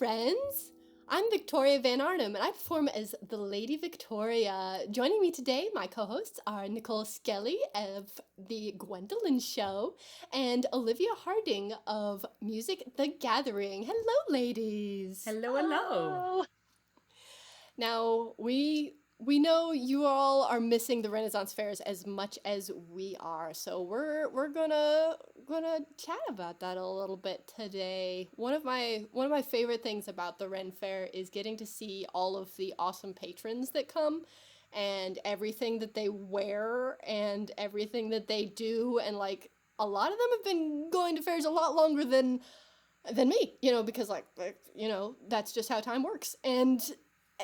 friends. I'm Victoria Van Arnam, and I perform as the Lady Victoria. Joining me today, my co-hosts are Nicole Skelly of the Gwendolyn Show and Olivia Harding of Music the Gathering. Hello, ladies. Hello, hello. Now, we know you all are missing the Renaissance fairs as much as we are, so we're gonna chat about that a little bit today. One of my favorite things about the Ren Fair is getting to see all of the awesome patrons that come and everything that they wear and everything that they do, and like a lot of them have been going to fairs a lot longer than me, because that's just how time works. And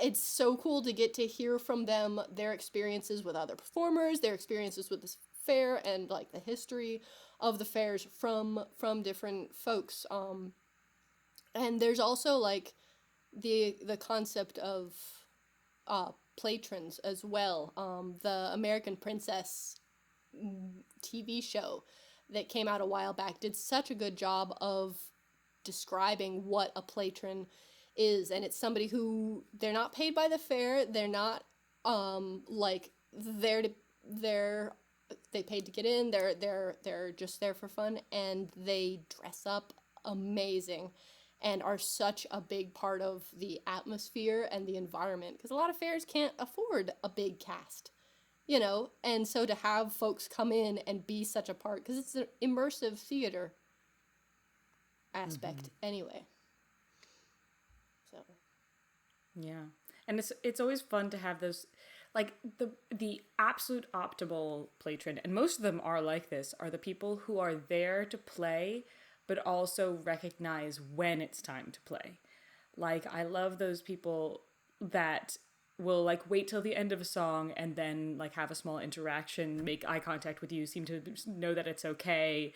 it's so cool to get to hear from them, their experiences with other performers, their experiences with this fair, and like the history of the fairs from different folks. And there's also like the concept of Playtrons as well. The American Princess TV show that came out a while back did such a good job of describing what a patron is, and it's somebody who they're not paid by the fair, they're not like they paid to get in, they're just there for fun, and they dress up amazing and are such a big part of the atmosphere and the environment, because a lot of fairs can't afford a big cast, and so to have folks come in and be such a part, because it's an immersive theater aspect anyway. So Yeah. And it's always fun to have those, like the absolute optimal patron, and most of them are like this, are the people who are there to play but also recognize when it's time to play. Like, I love those people that will like wait till the end of a song and then like have a small interaction, make eye contact with you, seem to know that it's okay.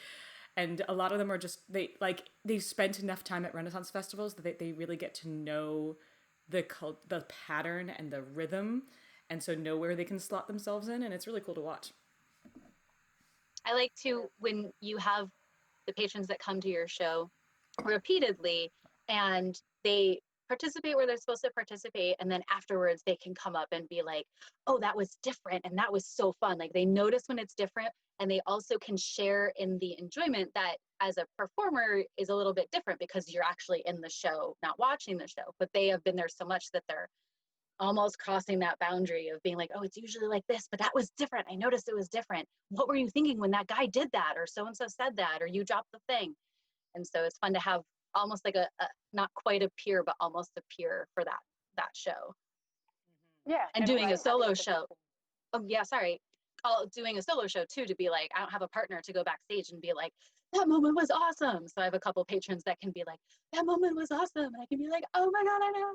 And a lot of them are just, they've spent enough time at Renaissance festivals that they really get to know the pattern and the rhythm, and so know where they can slot themselves in, and it's really cool to watch. I like to, when you have the patrons that come to your show repeatedly and they participate where they're supposed to participate, and then afterwards they can come up and be like, oh, that was different and that was so fun. Like, they notice when it's different, and they also can share in the enjoyment that as a performer is a little bit different, because you're actually in the show, not watching the show, but they have been there so much that they're almost crossing that boundary of being like, oh, it's usually like this, but that was different. I noticed it was different. What were you thinking when that guy did that, or so-and-so said that, or you dropped the thing? And so it's fun to have almost like a not quite a peer, but almost a peer for that show. Yeah. And doing a solo show. Oh yeah, sorry. Doing a solo show too, to be like, I don't have a partner to go backstage and be like, that moment was awesome. So I have a couple patrons that can be like, that moment was awesome. And I can be like, oh my God, I know.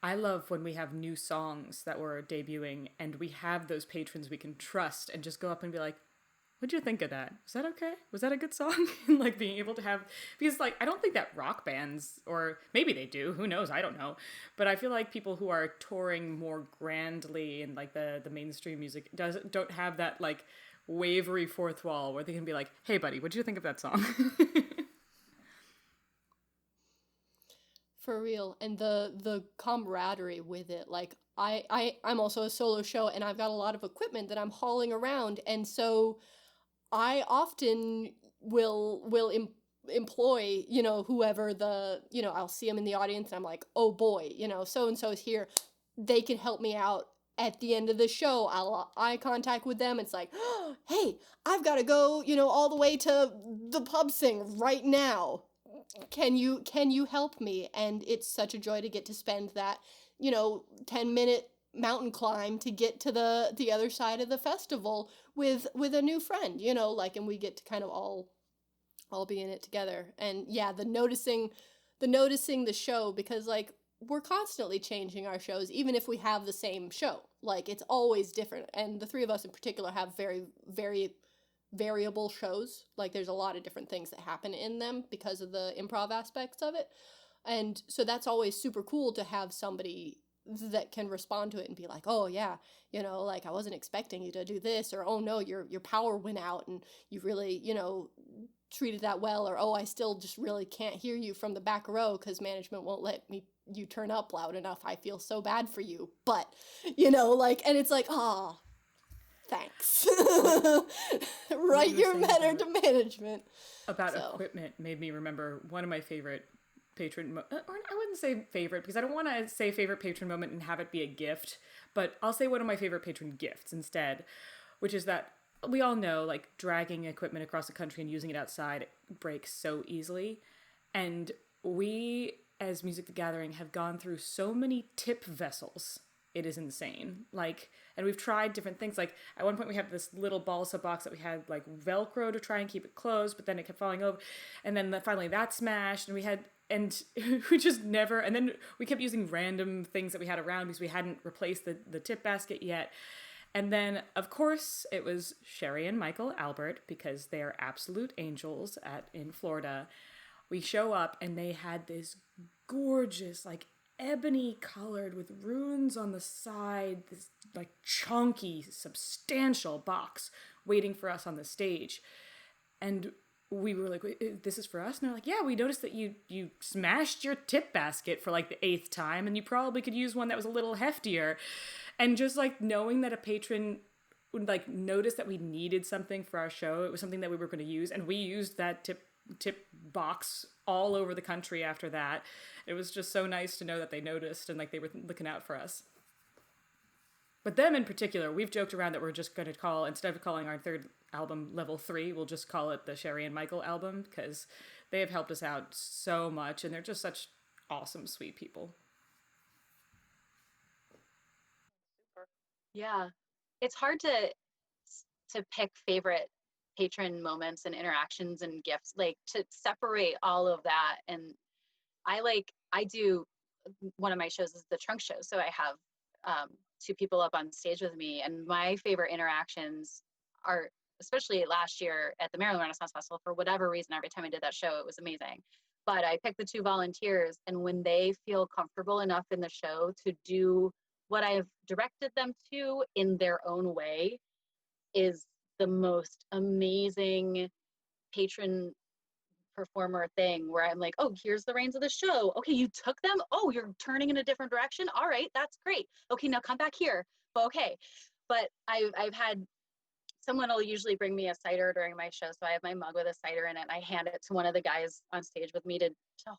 I love when we have new songs that we're debuting and we have those patrons we can trust and just go up and be like, what'd you think of that? Was that okay? Was that a good song? And like being able to have, because like, I don't think that rock bands, or maybe they do, who knows, I don't know. But I feel like people who are touring more grandly in like the mainstream music don't have that like wavery fourth wall where they can be like, hey buddy, what'd you think of that song? for real, and the camaraderie with it, like I'm also a solo show, and I've got a lot of equipment that I'm hauling around, and so I often will employ, whoever I'll see them in the audience, and I'm like, oh boy, so and so is here, they can help me out. At the end of the show, I'll eye contact with them. It's like, oh, hey, I've got to go, all the way to the pub sing right now. Can you help me? And it's such a joy to get to spend that 10-minute mountain climb to get to the other side of the festival with a new friend, and we get to kind of all be in it together. And yeah, the noticing the show, because like we're constantly changing our shows, even if we have the same show, like it's always different. And the three of us in particular have very, very variable shows. Like there's a lot of different things that happen in them because of the improv aspects of it. And so that's always super cool to have somebody that can respond to it and be like, oh yeah, like I wasn't expecting you to do this, or oh no, your power went out and you really, treated that well, or oh, I still just really can't hear you from the back row because management won't let you turn up loud enough. I feel so bad for you. But, like, and it's like, oh, thanks. Write your letter to management. About equipment made me remember one of my favorite patron, or I wouldn't say favorite, because I don't want to say favorite patron moment and have it be a gift, but I'll say one of my favorite patron gifts instead, which is that we all know, like, dragging equipment across the country and using it outside breaks so easily. And we, as Music the Gathering, have gone through so many tip vessels. It is insane. Like, and we've tried different things. Like, at one point we had this little balsa box that we had, like, Velcro to try and keep it closed, but then it kept falling over. And then finally that smashed, and we just never, and then we kept using random things that we had around because we hadn't replaced the tip basket yet. And then, of course, it was Sherry and Michael Albert, because they are absolute angels in Florida. We show up, and they had this gorgeous, like, ebony colored with runes on the side, this, like, chunky, substantial box waiting for us on the stage. And we were like, wait, this is for us? And they're like, yeah, we noticed that you smashed your tip basket for, like, the 8th time, and you probably could use one that was a little heftier. And just, like, knowing that a patron would, like, notice that we needed something for our show, it was something that we were going to use, and we used that tip box all over the country after that. It was just so nice to know that they noticed and, like, they were looking out for us. But them in particular, we've joked around that we're just going to call, instead of calling our 3rd album Level 3, we'll just call it the Sherry and Michael album, because they have helped us out so much, and they're just such awesome, sweet people. Yeah, it's hard to pick favorite patron moments and interactions and gifts, like, to separate all of that. And I do, one of my shows is the trunk show, so I have 2 people up on stage with me, and my favorite interactions are, especially last year at the Maryland Renaissance Festival, for whatever reason, every time I did that show, it was amazing. But I picked the 2 volunteers, and when they feel comfortable enough in the show to do what I've directed them to in their own way, is the most amazing patron performer thing, where I'm like, oh, here's the reins of the show. Okay, you took them. Oh, you're turning in a different direction. All right, that's great. Okay, now come back here. Okay. But I've had, someone will usually bring me a cider during my show, so I have my mug with a cider in it, and I hand it to one of the guys on stage with me to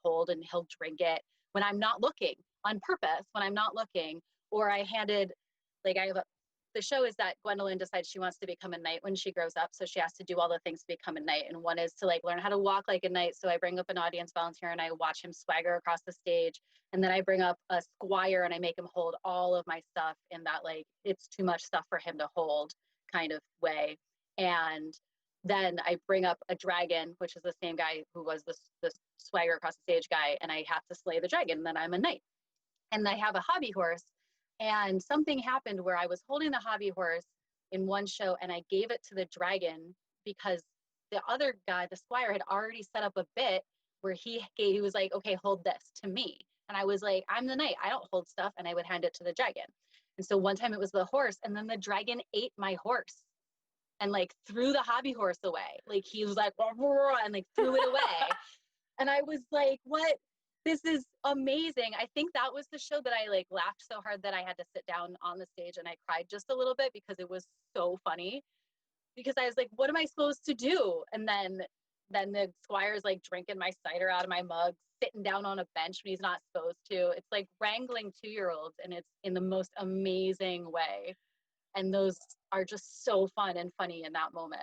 hold, and he'll drink it when I'm not looking, on purpose, when I'm not looking. Or I handed, like, the show is that Gwendolyn decides she wants to become a knight when she grows up, so she has to do all the things to become a knight, and one is to, like, learn how to walk like a knight. So I bring up an audience volunteer and I watch him swagger across the stage, and then I bring up a squire and I make him hold all of my stuff in that, like, it's too much stuff for him to hold kind of way. And then I bring up a dragon, which is the same guy who was the swagger across the stage guy, and I have to slay the dragon, and then I'm a knight. And I have a hobby horse, and something happened where I was holding the hobby horse in one show, and I gave it to the dragon because the other guy, the squire, had already set up a bit where he was like, okay, hold this to me. And I was like, I'm the knight, I don't hold stuff. And I would hand it to the dragon. And so one time it was the horse, and then the dragon ate my horse and, like, threw the hobby horse away. Like, he was like, and, like, threw it away. And I was like, what? This is amazing. I think that was the show that I, like, laughed so hard that I had to sit down on the stage and I cried just a little bit because it was so funny. Because I was like, what am I supposed to do? And then the squire's, like, drinking my cider out of my mug, sitting down on a bench when he's not supposed to. It's like wrangling 2-year-olds, and it's in the most amazing way. And those are just so fun and funny in that moment.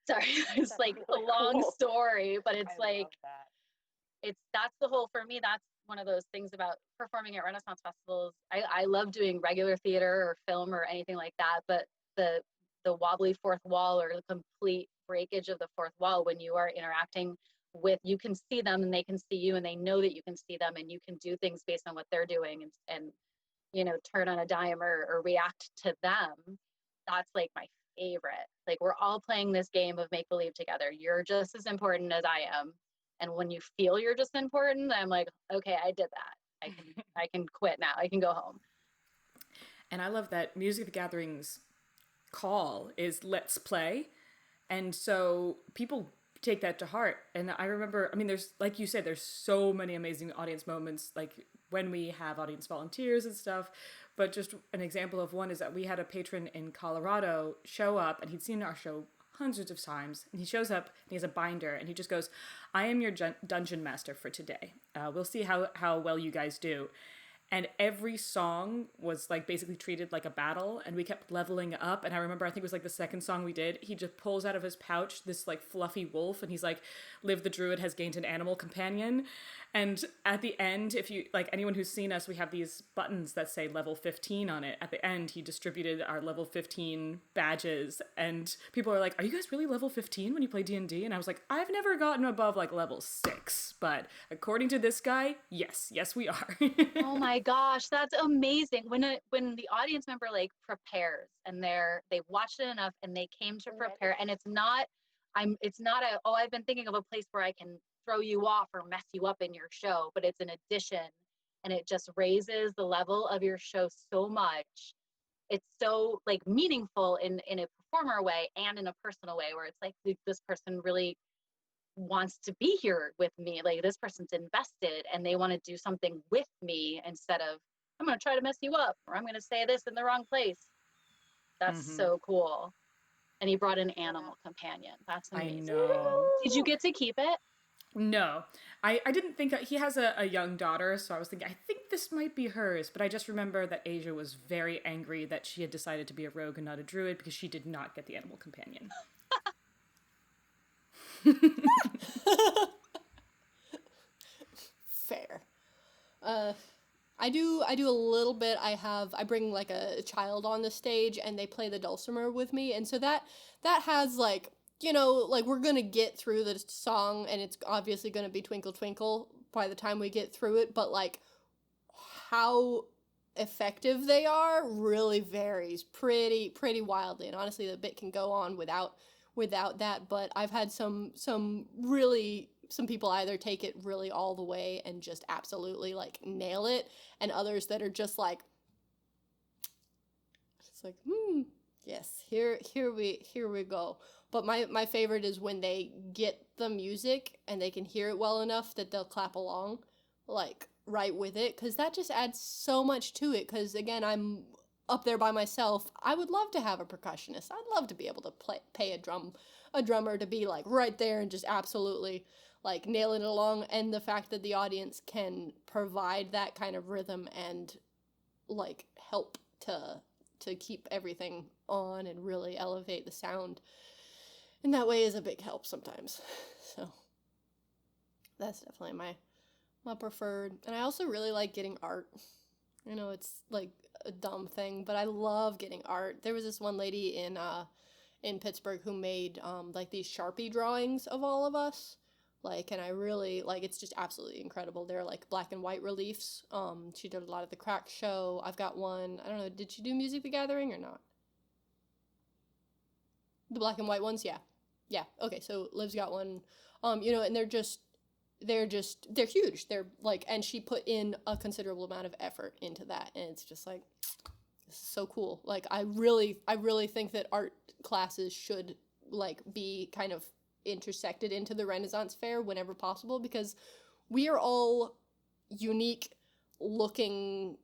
Sorry, it's That's like really a long cool. story, but it's I like, love that. that's the whole, for me, that's one of those things about performing at Renaissance festivals. I love doing regular theater or film or anything like that, but the wobbly fourth wall, or the complete breakage of the fourth wall, when you are interacting with, you can see them and they can see you, and they know that you can see them, and you can do things based on what they're doing, and turn on a dime or react to them. That's, like, my favorite. Like, we're all playing this game of make believe together. You're just as important as I am. And when you feel you're just important, I'm like, okay, I did that. I can quit now. I can go home. And I love that Music the Gathering's call is let's play. And so people take that to heart. And I remember, I mean, there's, like you said, there's so many amazing audience moments, like when we have audience volunteers and stuff. But just an example of one is that we had a patron in Colorado show up, and he'd seen our show hundreds of times, and he shows up and he has a binder, and he just goes, "I am your dungeon master for today. We'll see how well you guys do." And every song was like basically treated like a battle, and we kept leveling up. And I remember, I think it was like the second song we did, he just pulls out of his pouch this like fluffy wolf, and he's like, "Liv the druid has gained an animal companion." And at the end, if you, like, anyone who's seen us, we have these buttons that say level 15 on it. At the end, he distributed our level 15 badges, and people are like, "Are you guys really level 15 when you play D&D?" And I was like, "I've never gotten above like level 6, but according to this guy, yes, we are." Oh my gosh, that's amazing. When the audience member like prepares and they've watched it enough and they came to prepare, and it's not I've been thinking of a place where I can throw you off or mess you up in your show, but it's an addition, and it just raises the level of your show so much. It's so like meaningful in a performer way and in a personal way, where it's like this person really wants to be here with me, like this person's invested and they want to do something with me, instead of, "I'm going to try to mess you up," or "I'm going to say this in the wrong place." That's so cool. And he brought an animal companion. That's amazing. I know. Did you get to keep it? No, I didn't think he has a young daughter, so I was thinking, I think this might be hers, but I just remember that Asia was very angry that she had decided to be a rogue and not a druid because she did not get the animal companion. Fair. I do a little bit. I bring like a child on the stage, and they play the dulcimer with me, and so that has like, you know, like we're gonna get through the song, and it's obviously gonna be Twinkle Twinkle by the time we get through it, but like how effective they are really varies pretty wildly, and honestly the bit can go on without that. But I've had some people either take it really all the way and just absolutely like nail it, and others that are just like, it's like, yes, here we go. But my favorite is when they get the music and they can hear it well enough that they'll clap along, like right with it, because that just adds so much to it. Because again, I'm up there by myself. I would love to have a percussionist. I'd love to be able to pay a drummer to be like right there and just absolutely like nailing it along. And the fact that the audience can provide that kind of rhythm and like help to keep everything on and really elevate the sound in that way is a big help sometimes. So that's definitely my preferred. And I also really like getting art. I know it's like a dumb thing, but I love getting art. There was this one lady in Pittsburgh who made like these Sharpie drawings of all of us. Like, and I really like, it's just absolutely incredible. They're like black and white reliefs. She did a lot of the Crack Show. I've got one. I don't know, did she do Music the Gathering or not? The black and white ones, yeah. Yeah. Okay, so Liv's got one. You know, and they're huge. They're like, and she put in a considerable amount of effort into that, and it's just like, this is so cool. Like, I really think that art classes should like be kind of intersected into the Renaissance Fair whenever possible, because we are all unique looking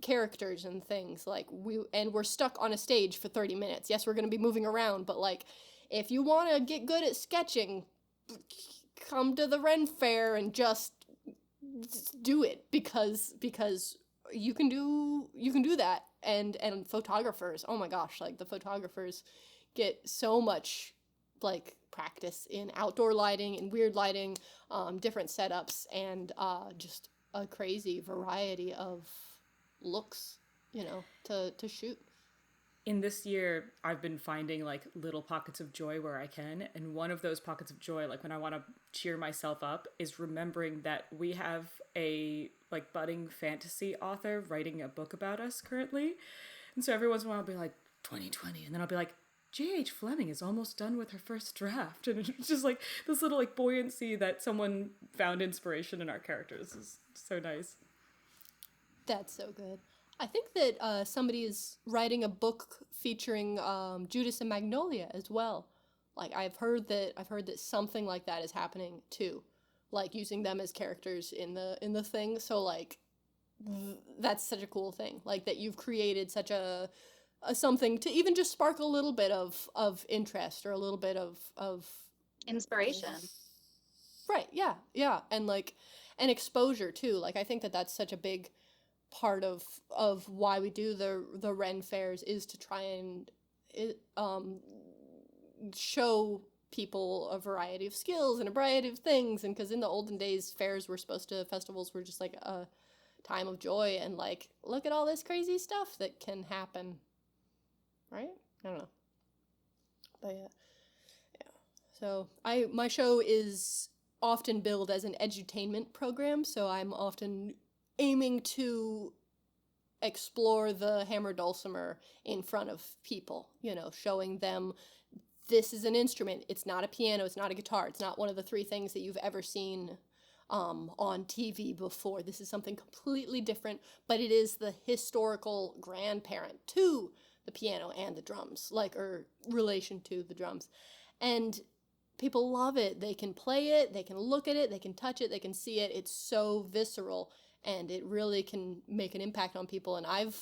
characters and things. Like, we're stuck on a stage for 30 minutes. Yes, we're going to be moving around, but like, if you want to get good at sketching, come to the Ren Faire and just do it, because you can do that. And photographers, oh my gosh, like the photographers get so much like practice in outdoor lighting and weird lighting, different setups, and just a crazy variety of looks, you know, to shoot. In this year, I've been finding like little pockets of joy where I can. And one of those pockets of joy, like when I want to cheer myself up, is remembering that we have a like budding fantasy author writing a book about us currently. And so every once in a while I'll be like 2020, and then I'll be like, J.H. Fleming is almost done with her first draft. And it's just like this little like buoyancy that someone found inspiration in our characters is so nice. That's so good. I think that somebody is writing a book featuring Judas and Magnolia as well. Like I've heard that something like that is happening too, like using them as characters in the thing. So like that's such a cool thing, like that you've created such a something to even just spark a little bit of interest or a little bit of Inspiration. right, yeah, and like an exposure too. Like I think that that's such a big part of why we do the Ren fairs, is to try and show people a variety of skills and a variety of things. And because in the olden days, festivals were just like a time of joy, and like, look at all this crazy stuff that can happen, right? I don't know, but yeah. So my show is often billed as an edutainment program, so I'm often aiming to explore the hammer dulcimer in front of people, showing them this is an instrument. It's not a piano, it's not a guitar, it's not one of the three things that you've ever seen on TV before. This is something completely different, but it is the historical grandparent to the piano and the drums, or relation to the drums. And people love it. They can play it, they can look at it, they can touch it, they can see it. It's so visceral, and it really can make an impact on people. And I've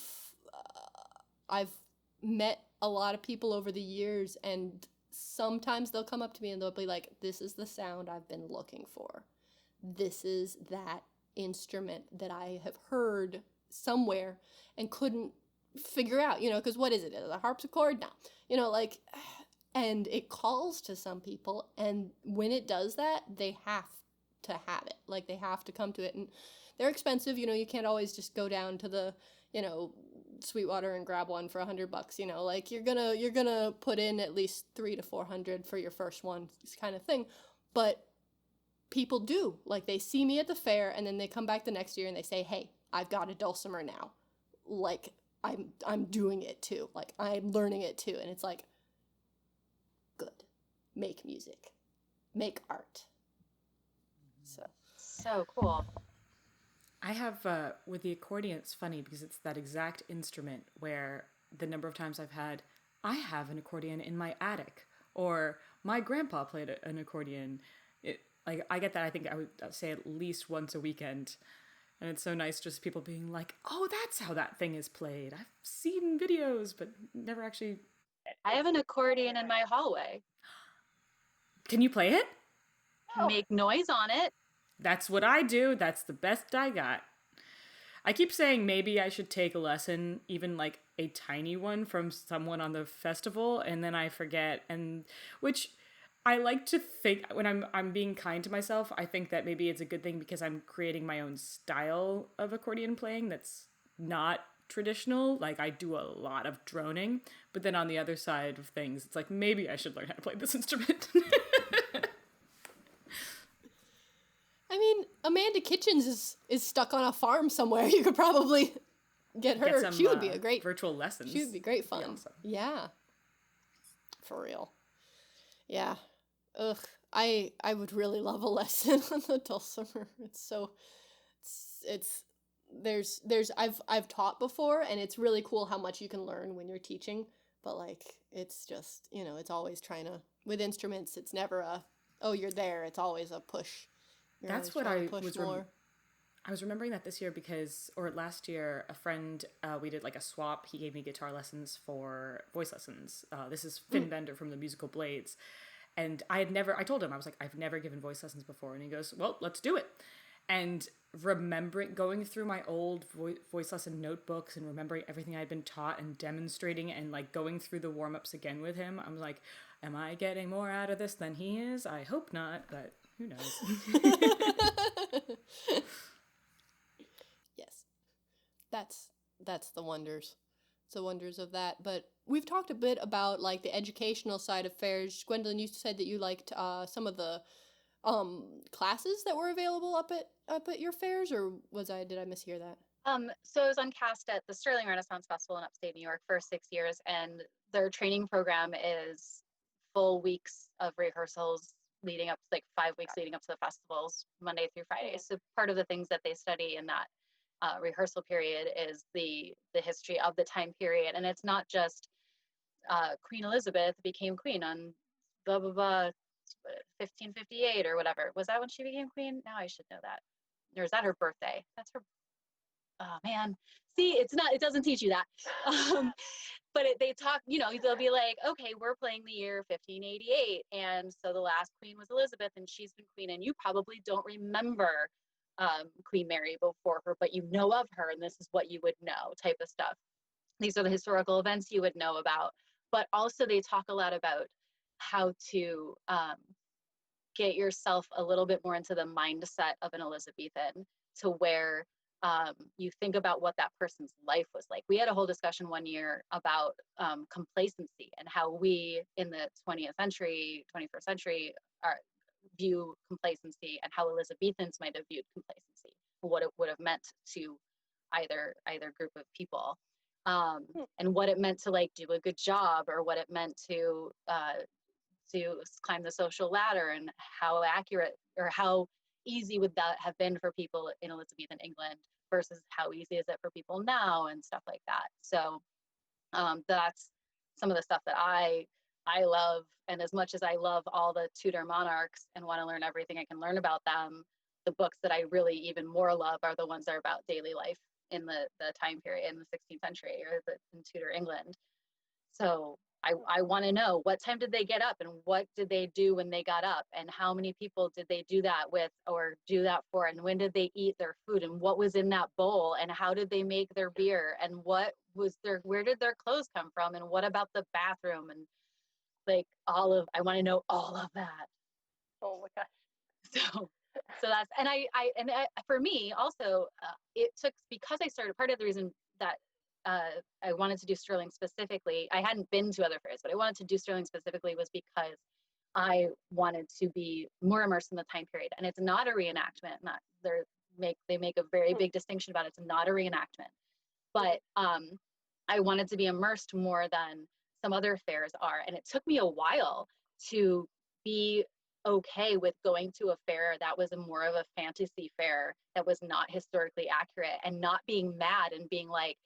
met a lot of people over the years, and sometimes they'll come up to me and they'll be like, this is the sound I've been looking for. This is that instrument that I have heard somewhere and couldn't figure out, because what is it? Is it a harpsichord? No. And it calls to some people, and when it does that, they have to have it. Like, they have to come to it, and they're expensive. You can't always just go down to the, Sweetwater and grab one for $100. Like, you're gonna put in at least $300 to $400 for your first one, this kind of thing. But people do. Like, they see me at the fair, and then they come back the next year and they say, hey, I've got a dulcimer now. Like, I'm doing it too. Like, I'm learning it too. And it's like, good. Make music. Make art. So cool. I have, with the accordion, it's funny because it's that exact instrument where the number of times I have an accordion in my attic, or my grandpa played an accordion. I get that, I think I would say at least once a weekend. And it's so nice just people being like, oh, that's how that thing is played. I've seen videos, but never actually. I have an accordion in my hallway. Can you play it? Make noise on it. That's what I do. That's the best I got. I keep saying maybe I should take a lesson, even like a tiny one from someone on the festival, and then I forget. And which I like to think, when I'm being kind to myself, I think that maybe it's a good thing because I'm creating my own style of accordion playing that's not traditional. Like, I do a lot of droning, but then on the other side of things, it's like, maybe I should learn how to play this instrument. I mean, Amanda Kitchens is stuck on a farm somewhere. You could probably get her. Some, she would be a great virtual lessons. She would be great fun. Awesome. Yeah. For real. Yeah. Ugh. I would really love a lesson on the dulcimer. I've taught before, and it's really cool how much you can learn when you're teaching, but like, it's just, it's always trying to, with instruments, it's never you're there. It's always a push. That's what I was remembering that this year last year, a friend, we did like a swap. He gave me guitar lessons for voice lessons. This is Finn Bender from the musical Blades. And I told him, I was like, I've never given voice lessons before. And he goes, well, let's do it. And going through my old voice lesson notebooks and remembering everything I'd been taught and demonstrating and like going through the warm-ups again with him, I'm like, am I getting more out of this than he is? I hope not, but who knows? Yes. That's the wonders. It's the wonders of that. But we've talked a bit about like the educational side of fairs. Gwendolyn, you said that you liked some of the classes that were available up at your fairs, or did I mishear that? So I was on cast at the Sterling Renaissance Festival in upstate New York for 6 years, and their training program is full weeks of rehearsals leading up, like 5 weeks leading up to the festivals, Monday through Friday. So part of the things that they study in that rehearsal period is the history of the time period. And it's not just Queen Elizabeth became queen on blah blah blah, 1558 or whatever. Was that when she became queen? Now I should know that. Or is that her birthday? That's her. Oh man, see, it's not. It doesn't teach you that. But they talk. They'll be like, okay, we're playing the year 1588, and so the last queen was Elizabeth, and she's been queen, and you probably don't remember Queen Mary before her, but you know of her, and this is what you would know, type of stuff. These are the historical events you would know about. But also they talk a lot about how to get yourself a little bit more into the mindset of an Elizabethan, to where you think about what that person's life was like. We had a whole discussion one year about complacency, and how we in the 20th century, 21st century view complacency, and how Elizabethans might have viewed complacency, what it would have meant to either group of people, and what it meant to like do a good job, or what it meant to climb the social ladder, and how accurate or how easy would that have been for people in Elizabethan England versus how easy is it for people now, and stuff like that. So that's some of the stuff that I love. And as much as I love all the Tudor monarchs and want to learn everything I can learn about them, the books that I really even more love are the ones that are about daily life in the time period in the 16th century, or in Tudor England. So I want to know, what time did they get up, and what did they do when they got up, and how many people did they do that with or do that for, and when did they eat their food, and what was in that bowl, and how did they make their beer, and where did their clothes come from, and what about the bathroom, and like I want to know all of that. Oh my gosh. So that's, and I for me also, it took, because I started, part of the reason that I wanted to do Sterling specifically, I hadn't been to other fairs, but I wanted to do Sterling specifically, was because I wanted to be more immersed in the time period. And it's not a reenactment. They make a very big distinction about it. It's not a reenactment, but I wanted to be immersed more than some other fairs are. And it took me a while to be okay with going to a fair that was more of a fantasy fair, that was not historically accurate, and not being mad and being like,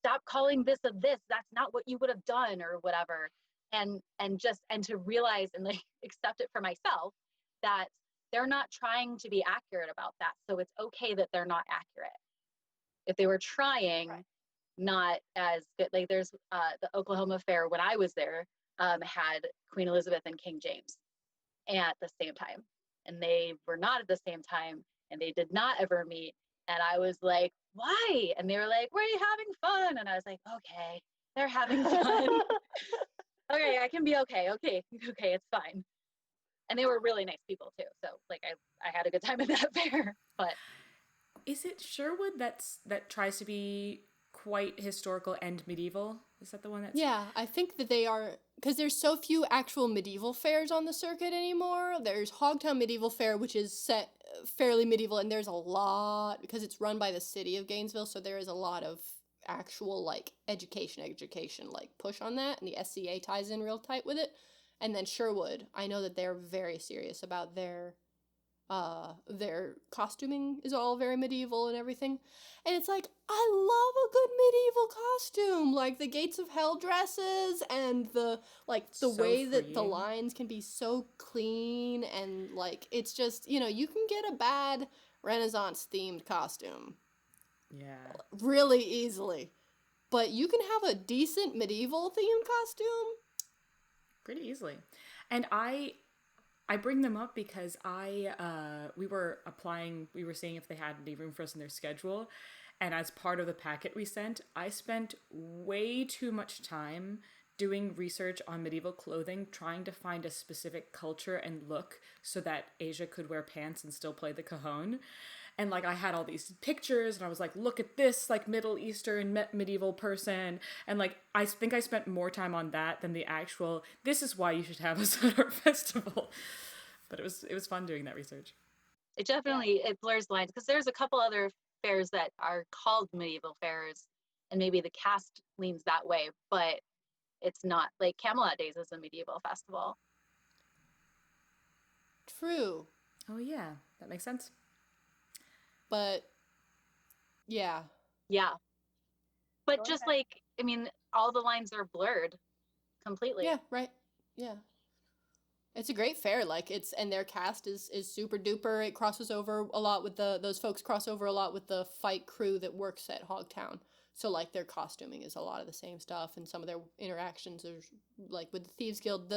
stop calling this of this, that's not what you would have done, or whatever. And to realize and like accept it for myself that they're not trying to be accurate about that. So it's okay that they're not accurate. If they were trying, right, not as good. Like there's the Oklahoma Fair, when I was there, had Queen Elizabeth and King James at the same time, and they were not at the same time, and they did not ever meet. And I was like, why? And they were like, we're having fun. And I was like, okay, they're having fun. Okay, I can be okay, it's fine. And they were really nice people too, so like I had a good time at that fair. But is it Sherwood that tries to be quite historical and medieval? Is that the one that's... Yeah, I think that they are, because there's so few actual medieval fairs on the circuit anymore. There's Hogtown Medieval Fair, which is set fairly medieval, and there's a lot, because it's run by the city of Gainesville, so there is a lot of actual, like, education, like, push on that, and the SCA ties in real tight with it. And then Sherwood, I know that they're very serious about their costuming is all very medieval and everything. And it's like, I love a good medieval costume, like the Gates of Hell dresses, and the so way freeing. that the lines can be so clean, and like, it's just, you can get a bad Renaissance themed costume really easily, but you can have a decent medieval themed costume pretty easily. And I bring them up because we were seeing if they had any room for us in their schedule. And as part of the packet we sent, I spent way too much time doing research on medieval clothing, trying to find a specific culture and look so that Asia could wear pants and still play the cajon. And like, I had all these pictures and I was like, look at this like Middle Eastern medieval person. And like, I think I spent more time on that than the actual, this is why you should have us at our festival. But it was fun doing that research. It definitely, it blurs lines, because there's a couple other fairs that are called medieval fairs, and maybe the cast leans that way, but it's not. Like Camelot Days is a medieval festival. True. Oh yeah, that makes sense. But yeah. But just like, I mean, all the lines are blurred completely. Yeah, right. Yeah. It's a great fair. Like and their cast is super duper. It crosses over a lot with those folks cross over a lot with the fight crew that works at Hogtown. So like their costuming is a lot of the same stuff, and some of their interactions are like with the Thieves Guild.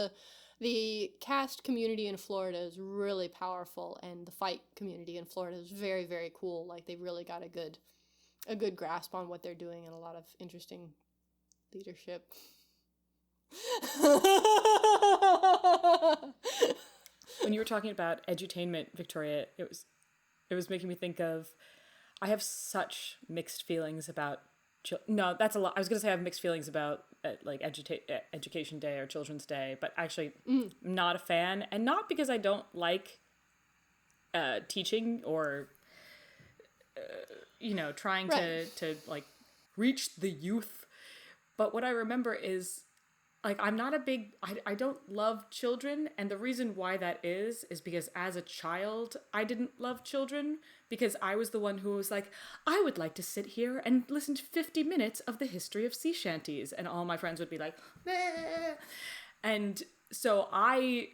The cast community in Florida is really powerful, and the fight community in Florida is very, very cool. Like they've really got a good grasp on what they're doing, and a lot of interesting leadership. When you were talking about edutainment, Victoria, it was making me think of, I have such mixed feelings about no, that's a lot. I was going to say I have mixed feelings about like Education Day or Children's Day, but actually not a fan, and not because I don't like teaching or trying to like reach the youth. But what I remember is, like, I'm not a big, I don't love children, and the reason why that is because as a child, I didn't love children, because I was the one who was like, I would like to sit here and listen to 50 minutes of the history of sea shanties, and all my friends would be like, meh. And so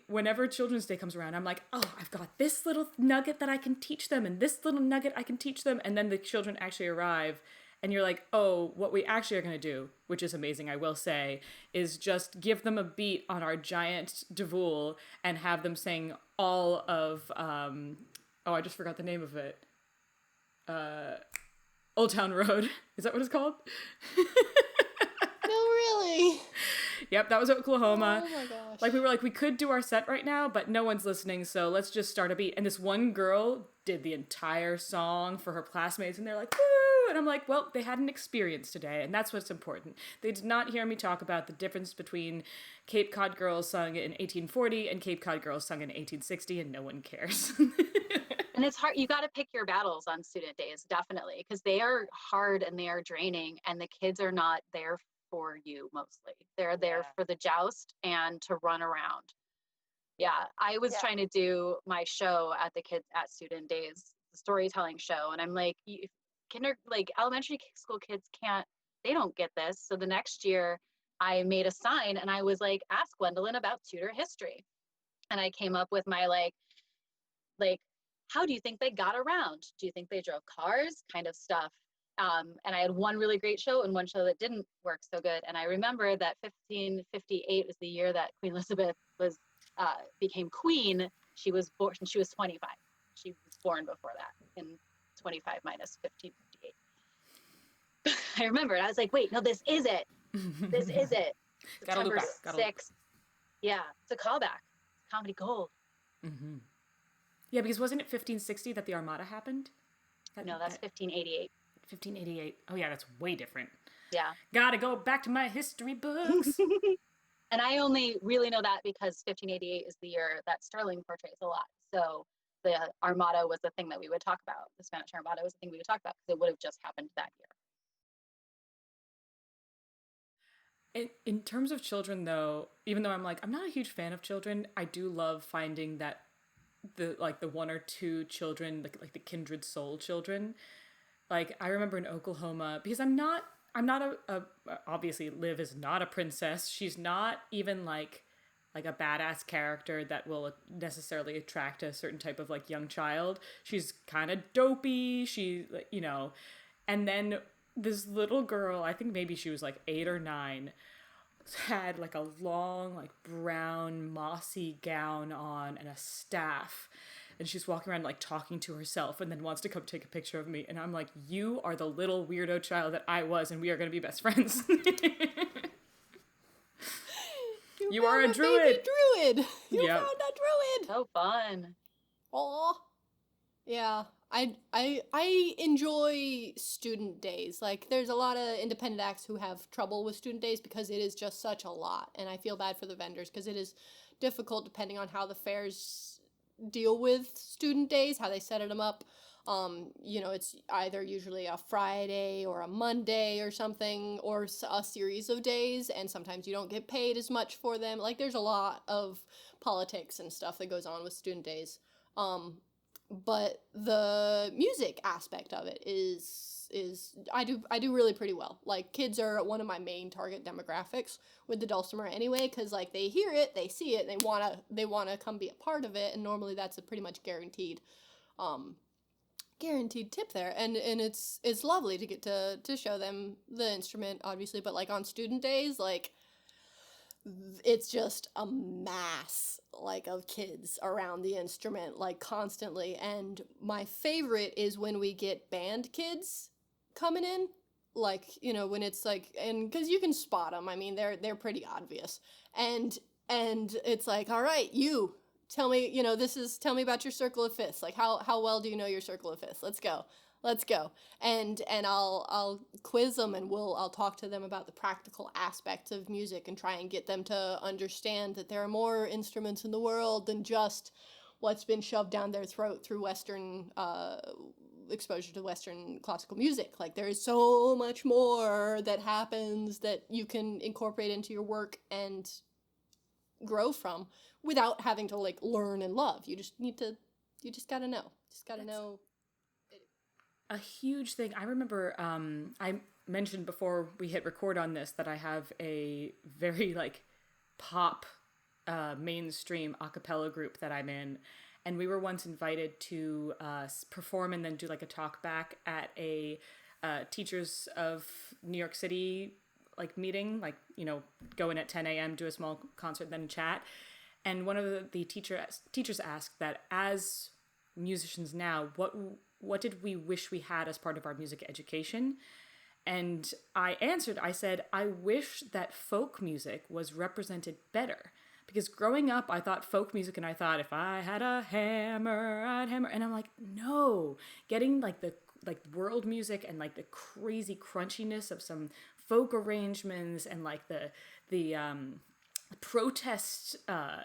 whenever Children's Day comes around, I'm like, oh, I've got this little nugget that I can teach them, and this little nugget I can teach them, and then the children actually arrive, and you're like, oh, what we actually are going to do, which is amazing, I will say, is just give them a beat on our giant devolve and have them sing all of, I just forgot the name of it. Old Town Road. Is that what it's called? No, really? Yep, that was Oklahoma. Oh my gosh. Like, we were like, we could do our set right now, but no one's listening, so let's just start a beat. And this one girl did the entire song for her classmates, and they're like, woo! And I'm like, well, they had an experience today, and that's what's important. They did not hear me talk about the difference between Cape Cod Girls sung in 1840 and Cape Cod Girls sung in 1860, and no one cares. And it's hard. You got to pick your battles on student days, definitely, because they are hard and they are draining, and the kids are not there for you mostly. They're there for the joust and to run around. Yeah, I was trying to do my show at the kids at student days, the storytelling show, and I'm like, elementary school kids they don't get this. So the next year I made a sign and I was like, ask Gwendolyn about Tudor history. And I came up with my like, how do you think they got around? Do you think they drove cars? Kind of stuff. And I had one really great show and one show that didn't work so good. And I remember that 1558 was the year that Queen Elizabeth became queen. She was born, she was 25. She was born before that, in 25 minus 1558. I remember it. I was like, wait, no, this is it. This is it. Gotta look September back. 6th. Yeah, it's a callback. Comedy gold. Mm-hmm. Yeah, because wasn't it 1560 that the Armada happened? No, that's 1588. 1588. Oh yeah, that's way different. Yeah. Gotta go back to my history books. And I only really know that because 1588 is the year that Sterling portrays a lot. So the Armada was the thing that we would talk about. The Spanish Armada was the thing we would talk about because it would have just happened that year. In terms of children, though, even though I'm not a huge fan of children, I do love finding that the one or two children, like the kindred soul children. Like, I remember in Oklahoma, because I'm not obviously Liv is not a princess. She's not even like a badass character that will necessarily attract a certain type of like young child. She's kind of dopey. And then this little girl, I think maybe she was like 8 or 9, had like a long, like brown mossy gown on and a staff. And she's walking around like talking to herself and then wants to come take a picture of me. And I'm like, you are the little weirdo child that I was, and we are going to be best friends. You are a druid. Baby druid. You Yep. found a druid. So fun. Aw. Yeah. I enjoy student days. Like, there's a lot of independent acts who have trouble with student days because it is just such a lot. And I feel bad for the vendors because it is difficult depending on how the fairs deal with student days, how they set them up. It's either usually a Friday or a Monday or something, or a series of days, and sometimes you don't get paid as much for them. Like, there's a lot of politics and stuff that goes on with student days. But the music aspect of it is is I do really pretty well. Like, kids are one of my main target demographics with the dulcimer anyway, because like they hear it, they see it, and they wanna come be a part of it, and normally that's a pretty much guaranteed tip there, and it's lovely to get to show them the instrument, obviously, but like on student days, like it's just a mass like of kids around the instrument like constantly. And my favorite is when we get band kids coming in, like, you know, when it's like, and because you can spot them, I mean, they're pretty obvious, and it's like, all right, you tell me, you know, tell me about your circle of fifths, like how well do you know your circle of fifths? Let's go. And I'll quiz them, and I'll talk to them about the practical aspects of music and try and get them to understand that there are more instruments in the world than just what's been shoved down their throat through Western exposure to Western classical music. Like, there is so much more that happens that you can incorporate into your work and grow from without having to like learn and love. You just gotta know. Know. A huge thing. I remember I mentioned before we hit record on this that I have a very like pop mainstream a cappella group that I'm in, and we were once invited to perform and then do like a talk back at a Teachers of New York City like meeting, like, you know, go in at 10 a.m., do a small concert, then chat. And one of the teachers asked that as musicians now, what did we wish we had as part of our music education? And I answered, I said, I wish that folk music was represented better. Because growing up, I thought folk music, and I thought, if I had a hammer, I'd hammer. And I'm like, no, getting like the world music and like the crazy crunchiness of some folk arrangements and like the protest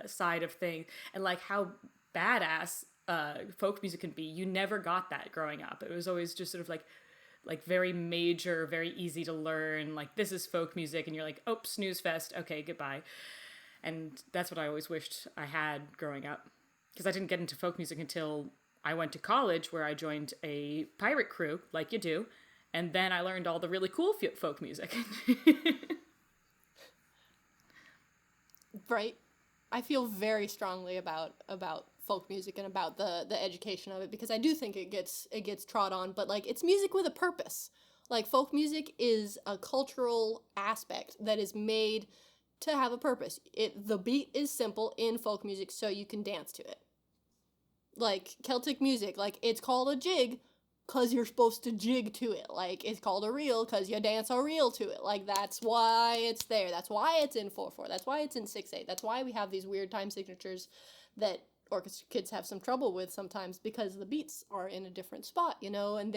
side of things, and like how badass folk music can be. You never got that growing up. It was always just sort of like very major, very easy to learn, like, this is folk music, and you're like, oh, snooze fest, okay, goodbye. And that's what I always wished I had growing up, because I didn't get into folk music until I went to college, where I joined a pirate crew, like you do, and then I learned all the really cool folk music. Right. I feel very strongly about folk music and about the education of it, because I do think it gets trod on, but like, it's music with a purpose. Like, folk music is a cultural aspect that is made to have a purpose. The beat is simple in folk music, so you can dance to it. Like, Celtic music, like, it's called a jig because you're supposed to jig to it. Like, it's called a reel because you dance a reel to it. Like, that's why it's there. That's why it's in 4/4. That's why it's in 6/8. That's why we have these weird time signatures that orchestra kids have some trouble with sometimes, because the beats are in a different spot, you know, and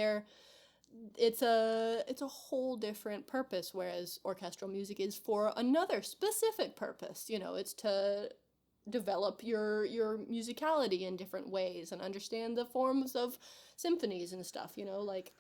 it's a whole different purpose, whereas orchestral music is for another specific purpose. You know, it's to develop your musicality in different ways and understand the forms of symphonies and stuff, you know, like.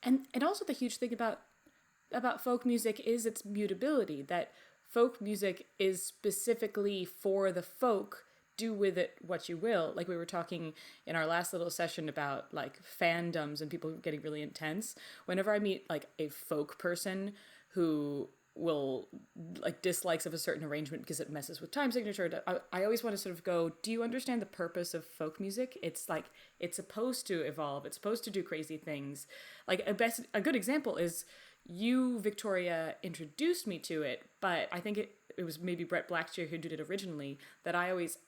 And also the huge thing about folk music is its mutability, that folk music is specifically for the folk. Do with it what you will. Like, we were talking in our last little session about like fandoms and people getting really intense. Whenever I meet like a folk person who will like dislikes of a certain arrangement because it messes with time signature, I always want to sort of go, do you understand the purpose of folk music? It's like, it's supposed to evolve. It's supposed to do crazy things. Like, a good example is you, Victoria, introduced me to it, but I think it was maybe Brett Blackshear who did it originally, that I always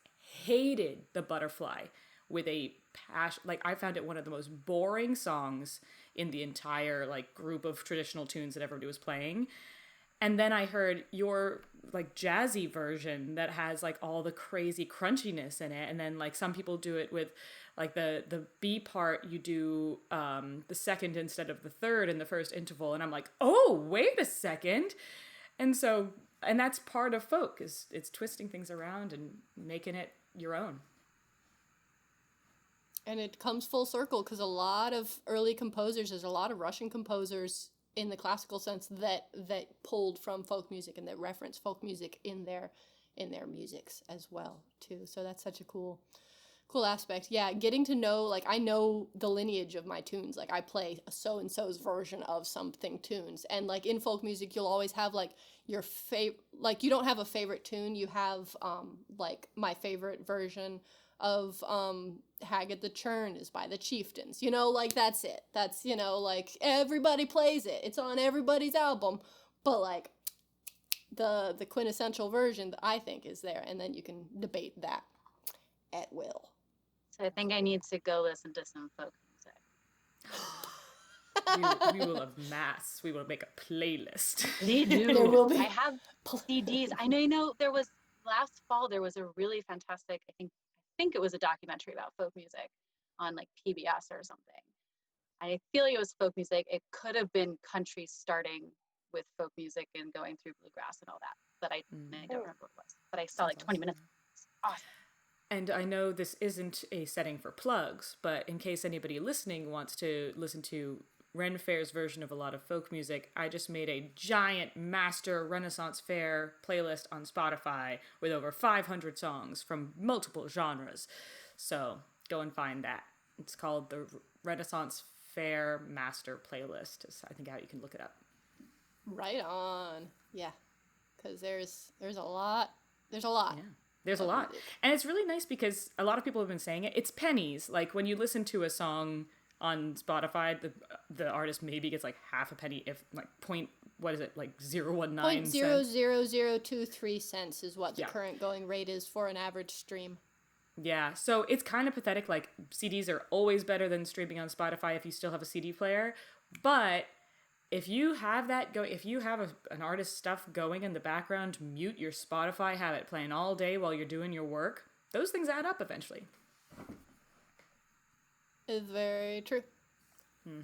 hated the butterfly with a passion. Like, I found it one of the most boring songs in the entire like group of traditional tunes that everybody was playing. And then I heard your like jazzy version that has like all the crazy crunchiness in it. And then like some people do it with like the B part, you do the second instead of the third in the first interval. And I'm like, oh, wait a second. And that's part of folk, is it's twisting things around and making it your own. And it comes full circle, because a lot of early composers, there's a lot of Russian composers in the classical sense that pulled from folk music and that reference folk music in their musics as well too. So that's such a cool cool aspect. Yeah, getting to know, like, I know the lineage of my tunes. Like, I play a so-and-so's version of something tunes. And, like, in folk music, you'll always have, like, your favorite, like, you don't have a favorite tune. You have, like, my favorite version of, Haggard the Churn is by the Chieftains. You know, like, that's it. That's, you know, like, everybody plays it. It's on everybody's album. But, like, the quintessential version that I think is there. And then you can debate that at will. So I think I need to go listen to some folk music. We will have mass. We will make a playlist. They do. There will be. I have CDs. I know there was last fall. There was a really fantastic. I think it was a documentary about folk music on like PBS or something. I feel like it was folk music. It could have been country starting with folk music and going through bluegrass and all that. But I don't remember what it was. But I saw like 20 minutes. Awesome. And I know this isn't a setting for plugs, but in case anybody listening wants to listen to Ren Faire's version of a lot of folk music, I just made a giant master Renaissance Fair playlist on Spotify with over 500 songs from multiple genres. So go and find that. It's called the Renaissance Fair Master Playlist, is I think how you can look it up. Right on. Yeah. Because there's a lot. There's a lot. Yeah. There's a lot. And it's really nice because a lot of people have been saying it. It's pennies. Like when you listen to a song on Spotify, the artist maybe gets like half a penny, if like what is it, like 0.19 cents? 0.00023 cents is what the Yeah. current going rate is for an average stream. Yeah, so it's kind of pathetic. Like CDs are always better than streaming on Spotify if you still have a CD player. But if you have that if you have an artist's stuff going in the background, mute your Spotify, have it playing all day while you're doing your work. Those things add up eventually. Is very true.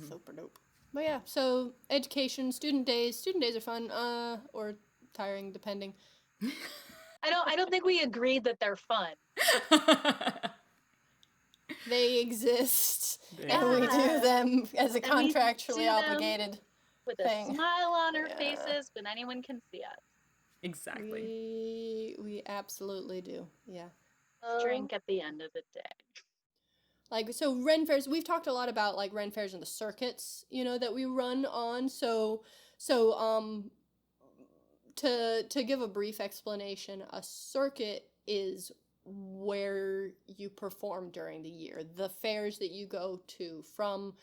Super dope. But yeah, so education, student days are fun, or tiring, depending. I don't think we agreed that they're fun. They exist, Yeah. and we do them as a And we contractually do them obligated With a thing. smile on our Yeah. faces when anyone can see us. Exactly. We absolutely do. Yeah. Drink at the end of the day. Like, so Ren Fairs, we've talked a lot about like Ren Fairs and the circuits, you know, that we run on. So to give a brief explanation, a circuit is where you perform during the year, the fairs that you go to from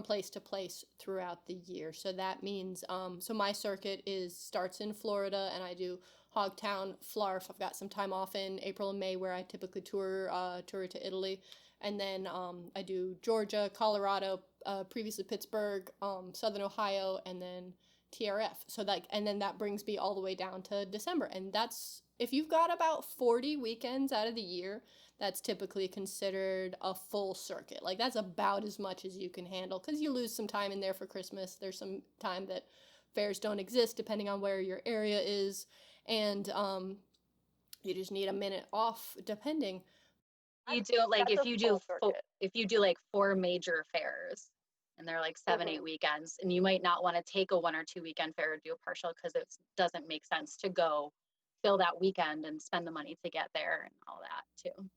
place to place throughout the year. So that means so my circuit starts in Florida, and I do Hogtown, Flarf. I've got some time off in April and May where I typically tour to Italy, and then I do Georgia, Colorado, previously Pittsburgh, Southern Ohio, and then TRF. So and then that brings me all the way down to December, and that's, if you've got about 40 weekends out of the year, that's typically considered a full circuit. Like, that's about as much as you can handle, because you lose some time in there for Christmas. There's some time that fairs don't exist, depending on where your area is, and you just need a minute off, depending. You do like That's if a you do full circuit. if you do like 4 major fairs, and they're like 7-8 weekends, and you might not want to take a 1 or 2 weekend fair or do a partial because it doesn't make sense to go fill that weekend and spend the money to get there and all that too.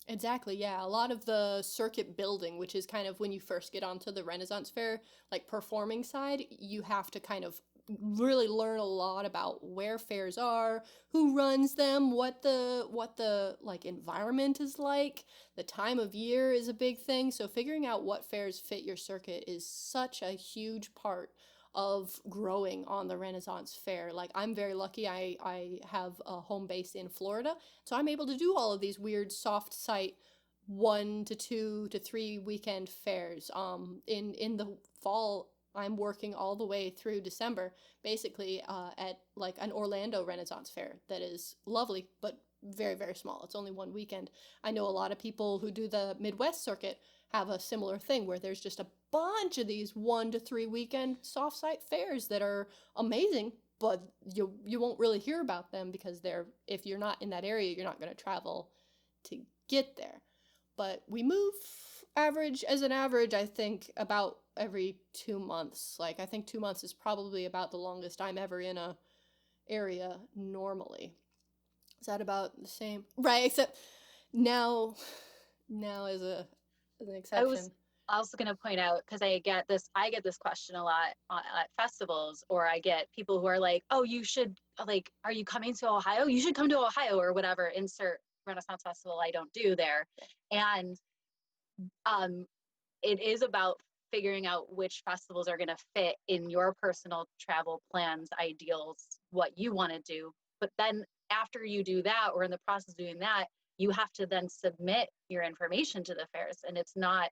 Exactly, yeah. A lot of the circuit building, which is kind of when you first get onto the Renaissance Fair, like performing side, you have to kind of really learn a lot about where fairs are, who runs them, what the like environment is like. The time of year is a big thing. So figuring out what fairs fit your circuit is such a huge part of growing on the Renaissance Fair. Like, I'm very lucky. I have a home base in Florida, so I'm able to do all of these weird soft site 1 to 2 to 3 weekend fairs. In the fall, I'm working all the way through December, basically at like an Orlando Renaissance Fair that is lovely, but very, very small. It's only 1 weekend. I know a lot of people who do the Midwest circuit have a similar thing where there's just a bunch of these 1 to 3 weekend soft site fairs that are amazing, but you won't really hear about them because if you're not in that area, you're not going to travel to get there. But we move as an average, I think about every 2 months. Like, I think 2 months is probably about the longest I'm ever in a area normally. Is that about the same? Right, except now now as an I exception. was also going to point out, because I get this question a lot at festivals, or I get people who are like, oh, you should, like, are you coming to Ohio? You should come to Ohio, or whatever, insert Renaissance festival I don't do there. And it is about figuring out which festivals are going to fit in your personal travel plans, ideals, what you want to do. But then after you do that, or in the process of doing that, you have to then submit your information to the fairs. And it's not,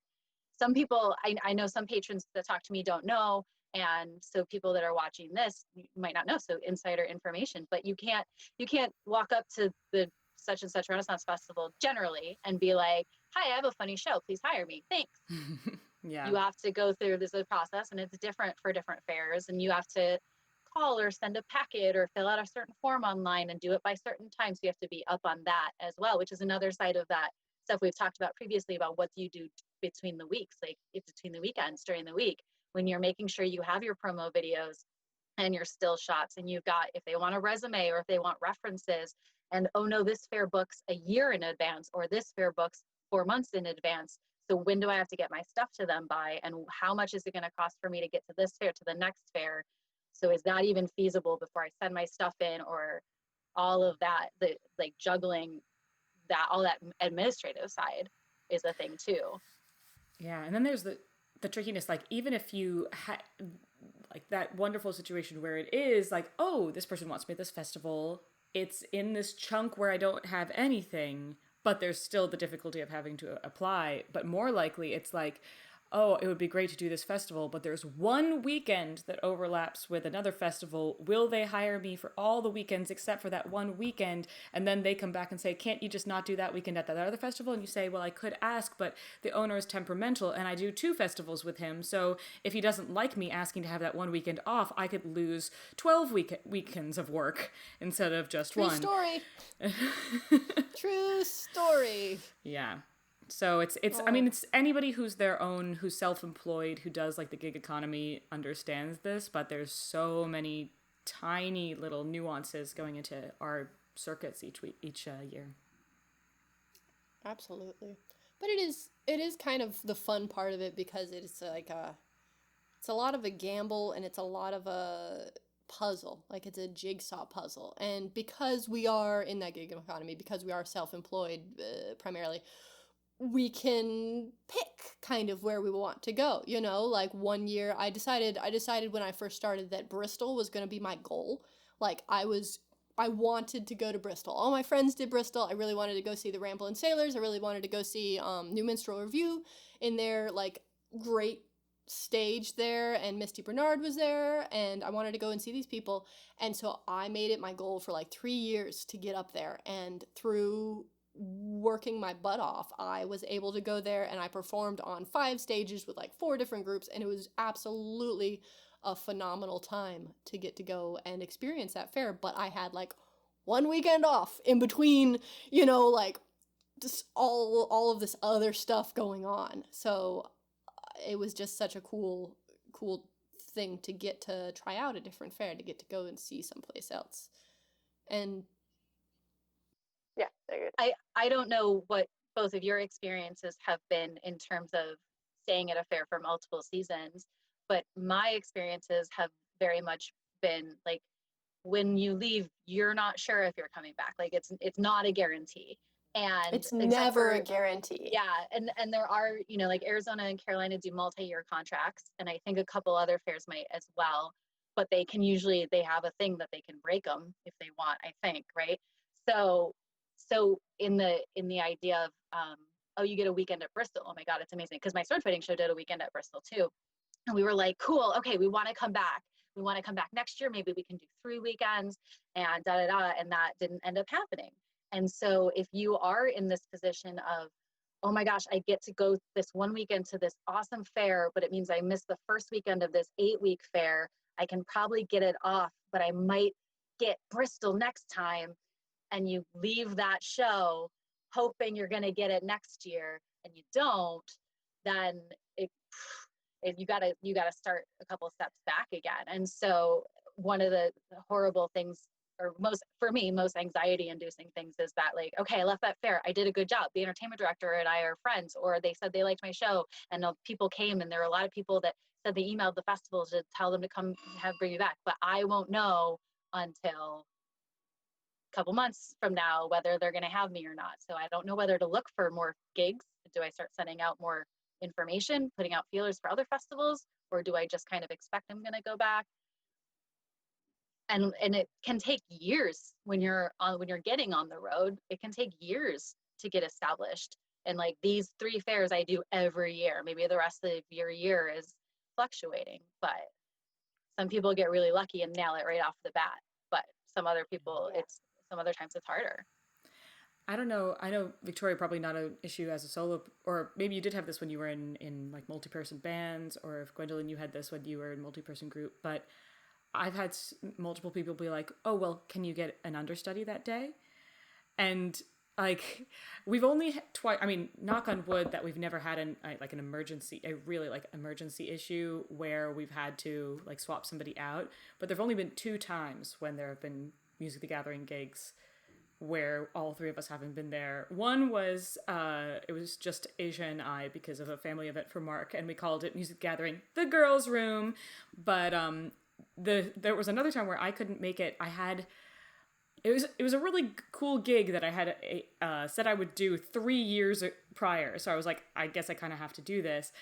some people, I know some patrons that talk to me don't know. And so people that are watching this might not know. So insider information, but you can't walk up to the such and such Renaissance festival generally and be like, hi, I have a funny show, please hire me, thanks. Yeah. You have to go through this process, and it's different for different fairs, and you have to call or send a packet or fill out a certain form online and do it by certain times. So you have to be up on that as well, which is another side of that stuff we've talked about previously about what do you do between the weeks, like between the weekends during the week, when you're making sure you have your promo videos and your still shots, and you've got, if they want a resume or if they want references, and oh no, this fair books a year in advance, or this fair books 4 months in advance. So when do I have to get my stuff to them by, and how much is it going to cost for me to get to this fair, to the next fair? So is that even feasible before I send my stuff in, or all of that, the like juggling that, all that administrative side is a thing too. Yeah, and then there's the trickiness, like even if you had like that wonderful situation where it is like, oh, this person wants me at this festival, it's in this chunk where I don't have anything, but there's still the difficulty of having to apply. But more likely it's like, oh, it would be great to do this festival, but there's one weekend that overlaps with another festival. Will they hire me for all the weekends except for that one weekend? And then they come back and say, can't you just not do that weekend at that other festival? And you say, well, I could ask, but the owner is temperamental and I do 2 festivals with him. So if he doesn't like me asking to have that one weekend off, I could lose 12 weekends of work instead of just True one. story. True story. Yeah. So it's I mean, it's anybody who's self-employed, who does like the gig economy understands this, but there's so many tiny little nuances going into our circuits each year. Absolutely. But it is kind of the fun part of it, because it's like it's a lot of a gamble, and it's a lot of a puzzle. Like, it's a jigsaw puzzle. And because we are in that gig economy, because we are self-employed primarily, we can pick kind of where we want to go. Like one year I decided when I first started that Bristol was going to be my goal. Like, I wanted to go to Bristol. All my friends did Bristol. I really wanted to go see the Ramblin' Sailors. I really wanted to go see New Minstrel Review in their like great stage there, and Misty Bernard was there, and I wanted to go and see these people. And so I made it my goal for like 3 years to get up there, and through working my butt off, I was able to go there, and I performed on 5 stages with like 4 different groups, and it was absolutely a phenomenal time to get to go and experience that fair. But I had like 1 weekend off in between, like just all of this other stuff going on. So it was just such a cool thing to get to try out a different fair, to get to go and see someplace else. And Yeah, there you go. I don't know what both of your experiences have been in terms of staying at a fair for multiple seasons, but my experiences have very much been like, when you leave, you're not sure if you're coming back. Like, it's not a guarantee. And it's never a guarantee. Yeah, and there are, like Arizona and Carolina do multi-year contracts, and I think a couple other fairs might as well, but they have a thing that they can break them if they want, I think, right? So in the idea of oh, you get a weekend at Bristol, oh my god, it's amazing, because my sword fighting show did a weekend at Bristol too, and we were like, cool, okay, we want to come back next year, maybe we can do 3 weekends, and and that didn't end up happening. And so if you are in this position of, oh my gosh, I get to go this one weekend to this awesome fair, but it means I missed the first weekend of this 8-week fair, I can probably get it off, but I might get Bristol next time, and you leave that show hoping you're going to get it next year, and you don't, then you gotta start a couple steps back again. And so one of the horrible things or for me, most anxiety inducing things is that like, okay, I left that fair. I did a good job. The entertainment director and I are friends, or they said they liked my show, and people came, and there were a lot of people that said they emailed the festivals to tell them to come bring me back. But I won't know until a couple months from now whether they're going to have me or not. So I don't know whether to look for more gigs. Do I start sending out more information, putting out feelers for other festivals, or do I just kind of expect I'm going to go back? And it can take years when you're getting on the road. It can take years to get established. And like these 3 fairs I do every year. Maybe the rest of your year is fluctuating, but some people get really lucky and nail it right off the bat. But some other people, some other times it's harder. I don't know. I know Victoria, probably not an issue as a solo, or maybe you did have this when you were in like multi-person bands, or if Gwendolyn, you had this when you were in multi-person group, but I've had multiple people be like, oh, well, can you get an understudy that day? And like, we've only twice, I mean, knock on wood that we've never had a really emergency issue where we've had to like swap somebody out. But there've only been 2 times when there have been Music the Gathering gigs where all 3 of us haven't been there. One was, it was just Asia and I because of a family event for Mark, and we called it Music Gathering, the girls' room. But, there was another time where I couldn't make it. It was a really cool gig that I had said I would do 3 years prior. So I was like, I guess I kind of have to do this.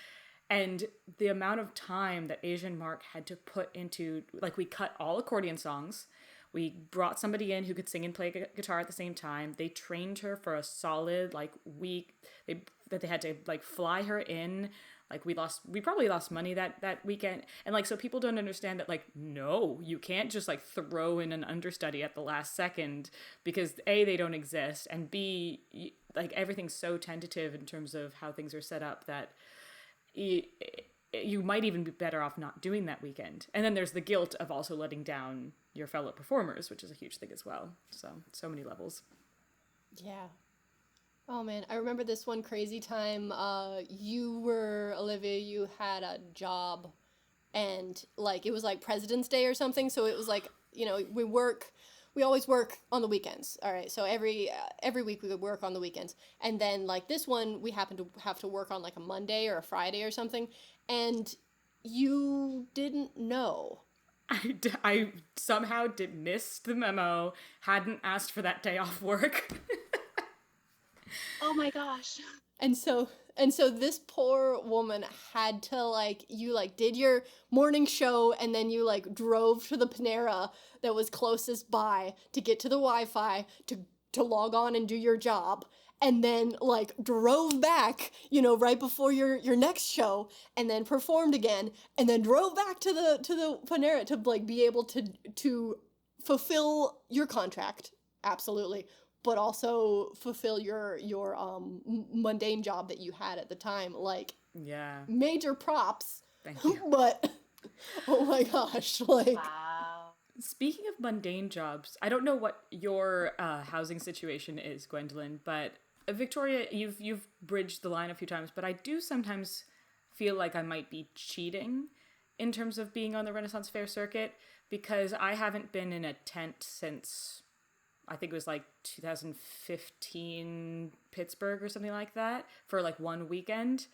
And the amount of time that Asia and Mark had to put into, like, we cut all accordion songs. We brought somebody in who could sing and play guitar at the same time. They trained her for a solid like week. They had to like fly her in. Like we probably lost money that weekend. And like, so people don't understand that like, no, you can't just like throw in an understudy at the last second, because A, they don't exist, and B, like everything's so tentative in terms of how things are set up that you might even be better off not doing that weekend. And then there's the guilt of also letting down your fellow performers, which is a huge thing as well. So many levels. Yeah. Oh man, I remember this one crazy time. Olivia, you had a job, and like it was like President's Day or something. So it was like, we always work on the weekends. All right, so every week we would work on the weekends, and then like this one we happened to have to work on like a Monday or a Friday or something, and you didn't know. I somehow missed the memo, hadn't asked for that day off work. Oh my gosh. And so this poor woman had to you did your morning show, and then you like drove to the Panera that was closest by to get to the Wi-Fi to log on and do your job, and then like drove back, right before your next show, and then performed again, and then drove back to the Panera to like be able to fulfill your contract, absolutely, but also fulfill your mundane job that you had at the time. Like, yeah, major props. Thank you. But oh my gosh, like. Wow. Speaking of mundane jobs, I don't know what your housing situation is, Gwendolyn, but Victoria, you've bridged the line a few times, but I do sometimes feel like I might be cheating in terms of being on the Renaissance Fair circuit, because I haven't been in a tent since, I think it was like 2015 Pittsburgh or something like that, for like one weekend,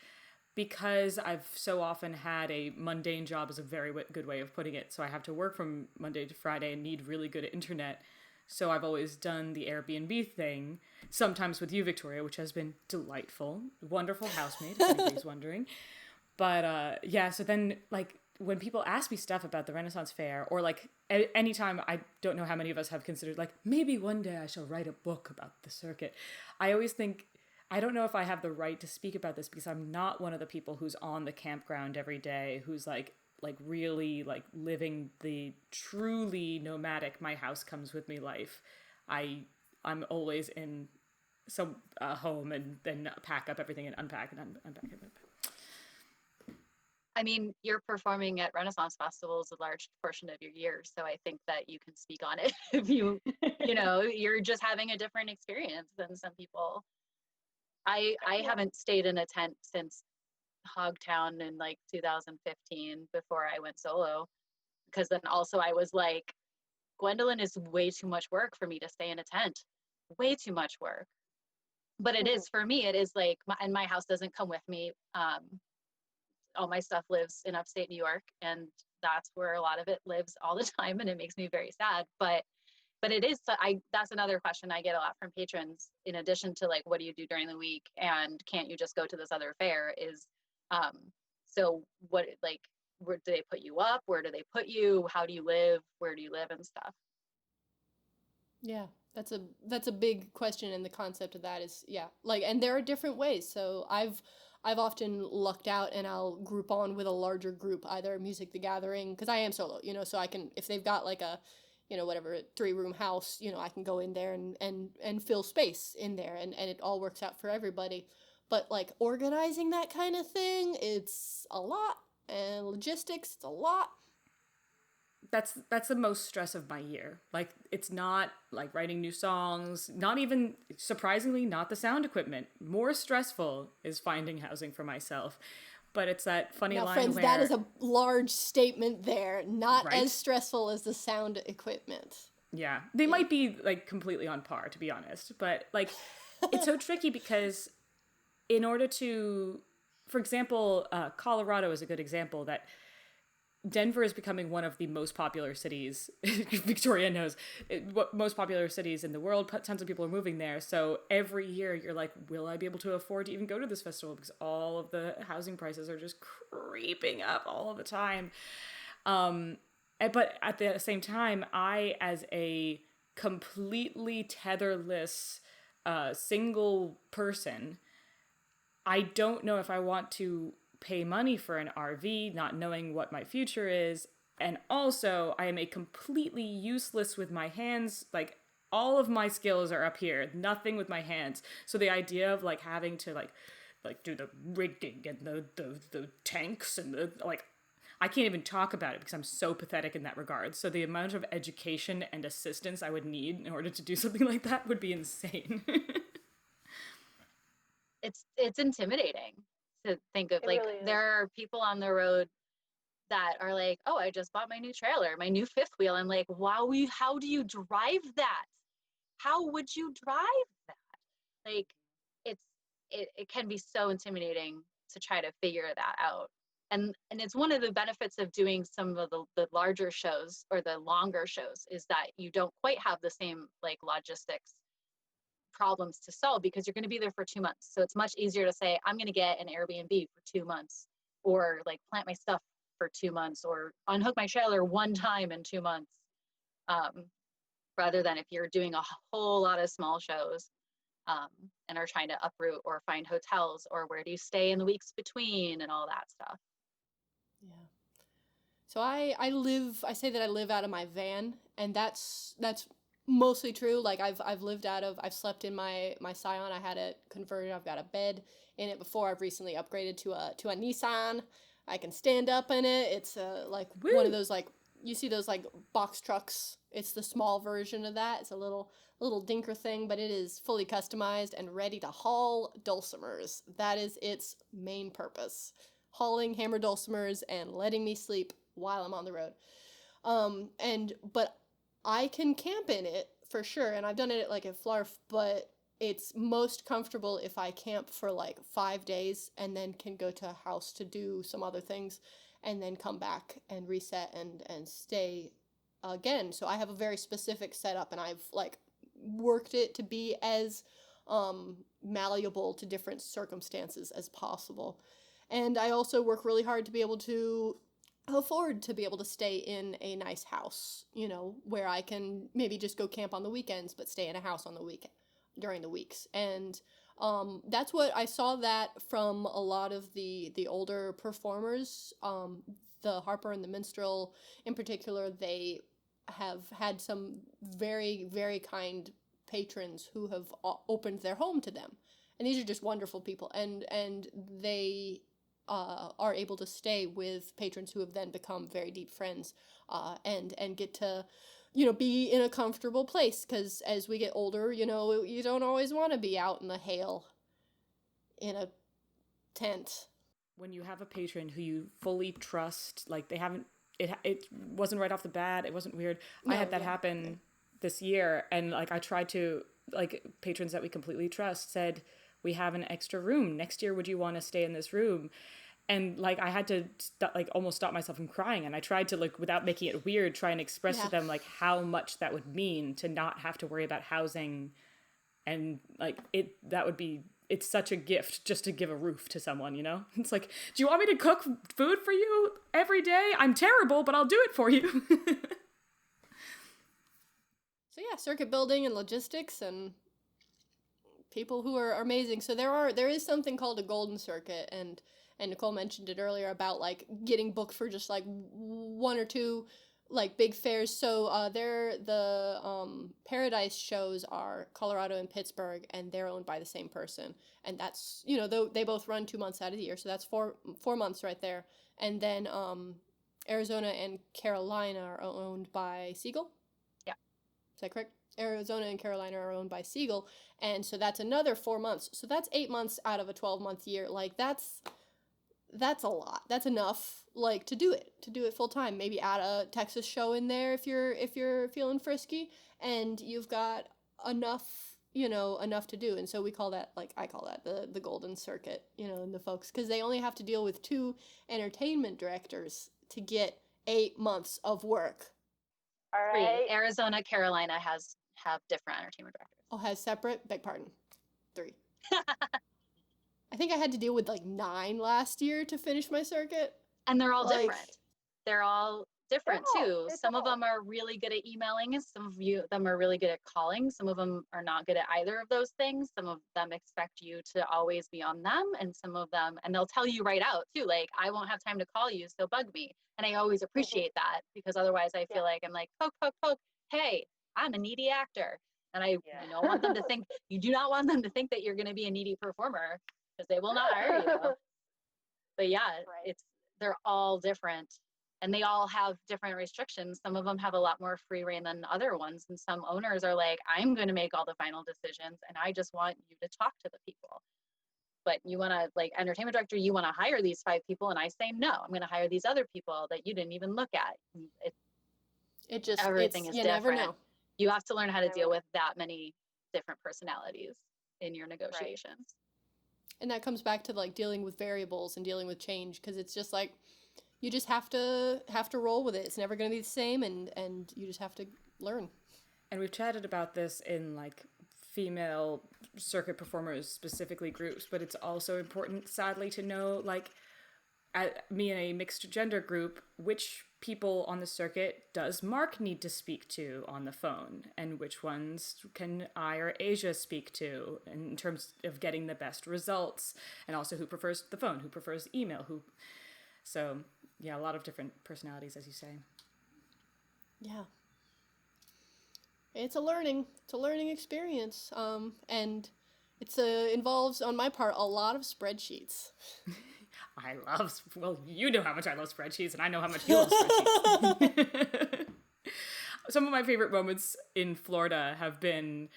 because I've so often had a mundane job, is a very good way of putting it. So I have to work from Monday to Friday and need really good internet. So I've always done the Airbnb thing, sometimes with you, Victoria, which has been delightful. Wonderful housemate, if anybody's wondering. But yeah, so then like when people ask me stuff about the Renaissance Fair, or like anytime, I don't know how many of us have considered like, maybe one day I shall write a book about the circuit. I always think, I don't know if I have the right to speak about this, because I'm not one of the people who's on the campground every day, who's like really like living the truly nomadic, my house comes with me life. I'm always in some home, and then pack up everything and unpack and unpack it. I mean, you're performing at Renaissance festivals a large portion of your year, so I think that you can speak on it if you're just having a different experience than some people. I haven't stayed in a tent since Hogtown in like 2015 before I went solo, because then also I was like Gwendolyn is way too much work for me to stay in a tent. Way too much work. But it is, for me, it is like, and my house doesn't come with me. All my stuff lives in upstate New York, and that's where a lot of it lives all the time, and it makes me very sad. But it is, that's another question I get a lot from patrons, in addition to like, what do you do during the week, and can't you just go to this other fair, is so what, like, where do they put you up, where do they put you, how do you live, where do you live, and stuff. Yeah, that's a big question, and the concept of that is, yeah, like, and there are different ways. So I've often lucked out and I'll group on with a larger group, either Music the Gathering, because I am solo, so I can, if they've got like a, whatever, 3-room house, I can go in there and fill space in there, and it all works out for everybody. But like organizing that kind of thing, it's a lot, and logistics, it's a lot. That's the most stress of my year. Like, it's not like writing new songs, not even, surprisingly, not the sound equipment. More stressful is finding housing for myself. But it's that funny now, line friends, where... that is a large statement there. Not Right? as stressful as the sound equipment. Yeah. They might be like completely on par, to be honest. But like, it's so tricky because in order to, for example, Colorado is a good example, that Denver is becoming one of the most popular cities. Victoria knows what most popular cities in the world. Tons of people are moving there. So every year you're like, will I be able to afford to even go to this festival? Because all of the housing prices are just creeping up all the time. But at the same time, I, as a completely tetherless single person, I don't know if I want to pay money for an RV, not knowing what my future is. And also, I am a completely useless with my hands. Like, all of my skills are up here, nothing with my hands. So the idea of like having to like do the rigging and the tanks and the, like, I can't even talk about it because I'm so pathetic in that regard. So the amount of education and assistance I would need in order to do something like that would be insane. It's intimidating to think of. It Like, really is. there are people on the road that are like, oh, I just bought my new trailer, my new fifth wheel. I'm like, wow, how do you drive that? How would you drive that? Like, it can be so intimidating to try to figure that out. And it's one of the benefits of doing some of the larger shows or the longer shows, is that you don't quite have the same like logistics problems to solve, because you're going to be there for 2 months. So it's much easier to say, I'm going to get an Airbnb for 2 months, or like plant my stuff for 2 months, or unhook my trailer one time in 2 months, rather than if you're doing a whole lot of small shows, and are trying to uproot or find hotels, or where do you stay in the weeks between and all that stuff. Yeah. So I say that I live out of my van, and that's mostly true. Like, I've slept in my Scion. I had it converted. I've got a bed in it before. I've recently upgraded to a Nissan. I can stand up in it. It's like Woo! one of those, like, you see those like box trucks. It's the small version of that. It's a little dinker thing, but it is fully customized and ready to haul dulcimers. That is its main purpose. Hauling hammer dulcimers and letting me sleep while I'm on the road. But I can camp in it for sure, and I've done it like at Flarf, but it's most comfortable if I camp for like 5 days and then can go to a house to do some other things and then come back and reset and stay again. So I have a very specific setup, and I've like worked it to be as malleable to different circumstances as possible. And I also work really hard to be able to afford to be able to stay in a nice house, where I can maybe just go camp on the weekends, but stay in a house on the weekend during the weeks. And that's what I saw that from a lot of the older performers, the Harper and the Minstrel in particular. They have had some very, very kind patrons who have opened their home to them. And these are just wonderful people. And they are able to stay with patrons who have then become very deep friends, and get to, be in a comfortable place. Because as we get older, you don't always want to be out in the hail in a tent. When you have a patron who you fully trust, like they haven't it wasn't right off the bat. It wasn't weird. I No, had that yeah, happen this year, and like I tried to, like, patrons that we completely trust said, we have an extra room next year. Would you want to stay in this room? And like I had to almost stop myself from crying, and I tried to, like, without making it weird, try and express to them like how much that would mean to not have to worry about housing, and like it's such a gift just to give a roof to someone, you know? It's like, do you want me to cook food for you every day? I'm terrible, but I'll do it for you. So yeah, circuit building and logistics and people who are amazing. So there is something called a golden circuit, and Nicole mentioned it earlier about like getting booked for just like one or two like big fairs. So the Paradise shows are Colorado and Pittsburgh, and they're owned by the same person. And that's, you know, they both run 2 months out of the year, so that's four months right there. And then Arizona and Carolina are owned by Siegel. Yeah. Is that correct? Arizona and Carolina are owned by Siegel, and so that's another 4 months. So that's 8 months out of a 12-month year. Like that's a lot. That's enough, like, to do it full time. Maybe add a Texas show in there if you're feeling frisky, and you've got enough to do. And so we call that, like, I call that the golden circuit, you know, and the folks, because they only have to deal with 2 entertainment directors to get 8 months of work. All Three. right. Arizona, Carolina have different entertainment directors. Oh, has separate? Beg pardon. 3. I think I had to deal with like 9 last year to finish my circuit. And they're all Like- different. They're all different too. They're Some of all- them are really good at emailing, and some of them are really good at calling. Some of them are not good at either of those things. Some of them expect you to always be on them, and some of them, and they'll tell you right out too, like, I won't have time to call you, so bug me. And I always appreciate that, because otherwise I feel like I'm like, poke, poke, poke. Hey, I'm a needy actor. And I don't want them to think, you do not want them to think that you're going to be a needy performer, because they will not hire you. But yeah, Right. they're all different, and they all have different restrictions. Some of them have a lot more free reign than other ones, and some owners are like, I'm going to make all the final decisions, and I just want you to talk to the people. But you want to, like, entertainment director, you want to hire these 5 people, and I say no, I'm going to hire these other people that you didn't even look at. Everything is you different. never know. You have to learn how to deal with that many different personalities in your negotiations. And that comes back to like dealing with variables and dealing with change, because it's just like you just have to roll with it. It's never going to be the same, and you just have to learn. And we've chatted about this in like female circuit performers, specifically groups, but it's also important, sadly, to know, like, me in a mixed gender group, which people on the circuit does Mark need to speak to on the phone, and which ones can I or Asia speak to in terms of getting the best results, and also who prefers the phone, who prefers email, so yeah, a lot of different personalities, as you say. Yeah. It's a learning experience. And it's involves, on my part, a lot of spreadsheets. Well, you know how much I love spreadsheets, and I know how much you love spreadsheets. Some of my favorite moments in Florida have been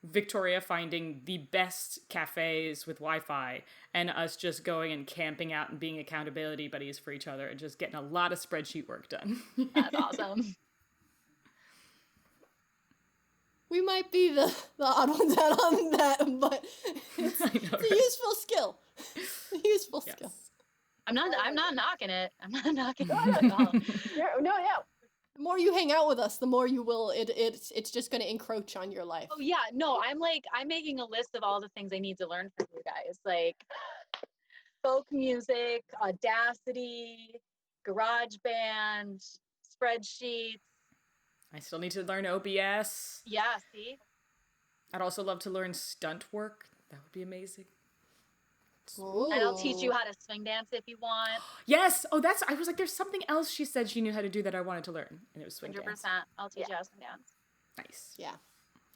Victoria finding the best cafes with Wi-Fi, and us just going and camping out and being accountability buddies for each other and just getting a lot of spreadsheet work done. That's awesome. We might be the odd ones out on that, but it's a useful skill. Useful Yes. skill. I'm not knocking it. I'm not knocking it No, at all. The more you hang out with us, the more you will. It's just going to encroach on your life. Oh yeah, no, I'm making a list of all the things I need to learn from you guys, like folk music, Audacity, GarageBand, spreadsheets. I still need to learn OBS. Yeah, see? I'd also love to learn stunt work. That would be amazing. Ooh. And I'll teach you how to swing dance if you want. Yes! Oh, I was like, there's something else she said she knew how to do that I wanted to learn. And it was swing 100%. dance. I'll teach you how to swing dance. Nice. Yeah.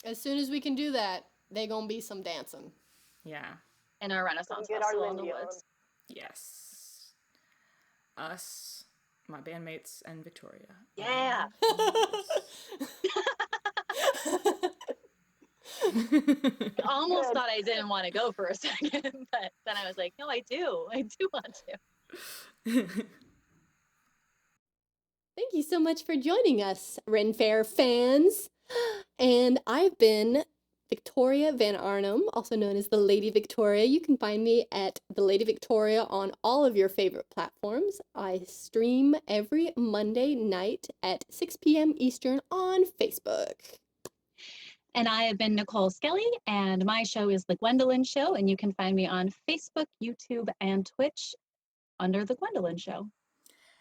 As soon as we can do that, they gonna be some dancing. Yeah. In our Renaissance Get our festival in the Lindy woods. Yes. Us, my bandmates, and Victoria. Yeah. I almost thought I didn't want to go for a second, but then I was like, no, I do want to. Thank you so much for joining us, Ren Faire fans. And I've been Victoria Van Arnam, also known as the Lady Victoria. You can find me at the Lady Victoria on all of your favorite platforms. I stream every Monday night at 6 p.m. Eastern on Facebook. And I have been Nicole Skelly, and my show is The Gwendolyn Show, and you can find me on Facebook, YouTube, and Twitch under The Gwendolyn Show.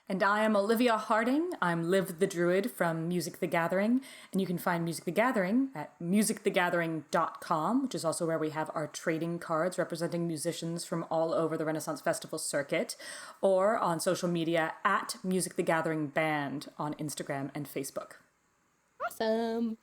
And I am Olivia Harding. I'm Liv the Druid from Music the Gathering, and you can find Music the Gathering at musicthegathering.com, which is also where we have our trading cards representing musicians from all over the Renaissance Festival circuit, or on social media at Music the Gathering Band on Instagram and Facebook. Awesome.